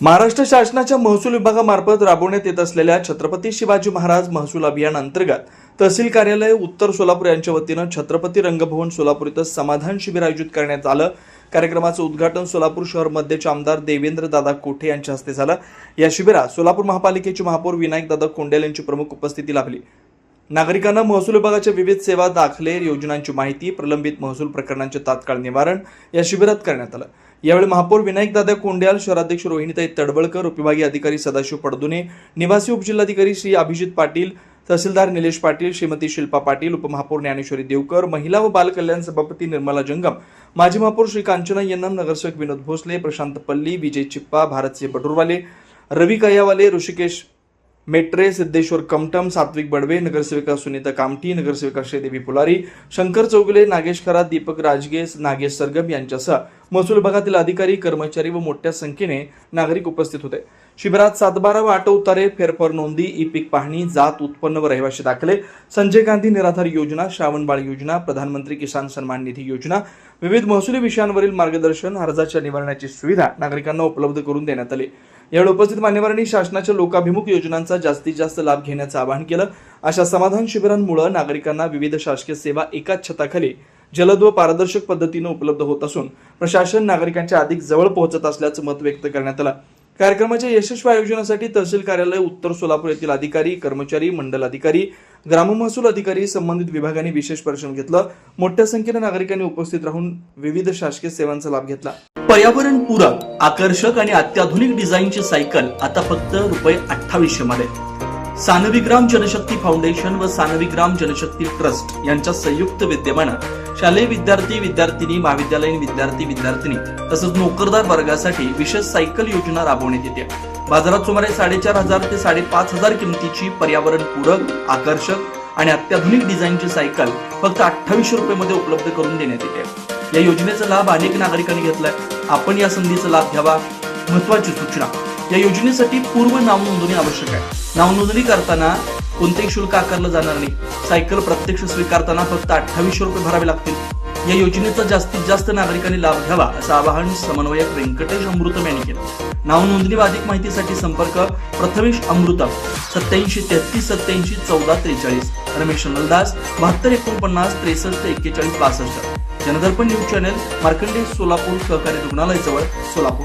महाराष्ट्र शासनाच्या महसूल विभागामार्फत राबवण्यात येत असलेल्या छत्रपती शिवाजी महाराज महसूल अभियान अंतर्गत तहसील कार्यालय उत्तर सोलापूर यांच्या वतीनं छत्रपती रंगभवन सोलापूर इथं समाधान शिबिर आयोजित करण्यात आलं। कार्यक्रमाचं उद्घाटन सोलापूर शहर मध्यचे आमदार देवेंद्र दादा कोठे यांच्या हस्ते झालं। या शिबिरात सोलापूर महापालिकेचे महापौर विनायक दादा कोंडेल यांची प्रमुख उपस्थिती लाभली। नागरिकांना महसूल विभागाच्या विविध सेवा, दाखले, योजनांची माहिती, प्रलंबित महसूल प्रकरणांचे तात्काळ निवारण या शिबिरात करण्यात आलं। यावेळी महापौर विनायक दादा कोंडेल, शहराध्यक्ष रोहिणीताई तडबळकर, उपविभागीय अधिकारी सदाशिव पडदुने, निवासी उपजिल्हाधिकारी श्री अभिजित पाटील, तहसीलदार निलेश पाटील, श्रीमती शिल्पा पाटील, उपमहापौर ज्ञानेश्वरी देवकर, महिला व बाल कल्याण सभापती निर्मला जंगम, माजी महापौर श्री कांचना यन्नम, नगरसेवक विनोद भोसले, प्रशांत पल्ली, विजय चिप्पा, भारतसिंह बटूरवाले, रवी कयावाले, ऋषिकेश मेट्रे, सिद्धेश्वर कमटम, सात्विक बडवे, नगरसेविका सुनीता कामठी, नगरसेविका श्रीदेवी पुलारी, शंकर चौगुले, नागेश खरात, दीपक राजगे, नागेश सरगम यांच्यासह महसूल विभागातील अधिकारी, कर्मचारी व मोठ्या संख्येने नागरिक उपस्थित होते। शिबिरात 7/12 व 8 उतारे, फेरफार नोंदी, ई पीक पाहणी, जात, उत्पन्न व रहिवासी दाखले, संजय गांधी निराधार योजना, श्रावणबाळ योजना, प्रधानमंत्री किसान सन्मान निधी योजना, विविध महसुली विषयांवरील मार्गदर्शन, अर्जाच्या निवारणाची सुविधा नागरिकांना उपलब्ध करून देण्यात आली। यावेळी उपस्थित मान्यवरांनी शासनाच्या लोकाभिमुख योजनांचा जास्तीत जास्त लाभ घेण्याचं आवाहन केलं। अशा समाधान शिबिरांमुळे नागरिकांना विविध शासकीय सेवा एकाच छताखाली जलद व पारदर्शक पद्धतीने उपलब्ध होत असून प्रशासन नागरिकांच्या अधिक जवळ पोहोचत असल्याचं मत व्यक्त करण्यात आलं। कार्यक्रमाच्या यशस्वी आयोजनासाठी तहसील कार्यालय उत्तर सोलापूर येथील अधिकारी, कर्मचारी, मंडल अधिकारी, ग्राम महसूल अधिकारी, संबंधित विभागांनी विशेष परिश्रम घेतलं। मोठ्या संख्येने नागरिकांनी उपस्थित राहून विविध शासकीय सेवांचा लाभ घेतला। पर्यावरण पूरक, आकर्षक आणि अत्याधुनिक डिझाईनची सायकल आता फक्त ₹2800 मध्ये। सानविग्राम जनशक्ती फाउंडेशन व सानविग्राम जनशक्ती ट्रस्ट यांच्या संयुक्त विद्यमाने शालेय विद्यार्थी, विद्यार्थिनी, महाविद्यालयीन विद्यार्थी, विद्यार्थिनी तसंच नोकरदार वर्गासाठी विशेष सायकल योजना राबवण्यात येते। बाजारात सुमारे 4500 ते 5500 किमतीची पर्यावरण पूरक, आकर्षक आणि अत्याधुनिक डिझाईनची सायकल फक्त ₹2800 मध्ये उपलब्ध करून देण्यात येते। या योजनेचा लाभ अनेक नागरिकांनी घेतलाय। आपण या संधीचा लाभ घ्यावा। महत्त्वाची सूचना, या योजनेसाठी पूर्व नाव नोंदणी आवश्यक आहे। नाव नोंदणी करताना कोणतेही शुल्क आकारलं जाणार नाही। सायकल प्रत्यक्ष स्वीकारताना फक्त ₹2800 भरावे लागतील। या योजनेचा जास्तीत जास्त नागरिकांनी लाभ घ्यावा असं आवाहन समन्वयक व्यंकटेश अमृतम यांनी केलं। नाव नोंदणी व अधिक माहितीसाठी संपर्क प्रथमेश अमृतम 87 33 87 14 43, रमेश नलदास 72 49 63 41 62। जनदर्पण न्यूज चॅनल, मार्कंडेय सोलापूर सहकारी रुग्णालय जवळ, सोलापूर।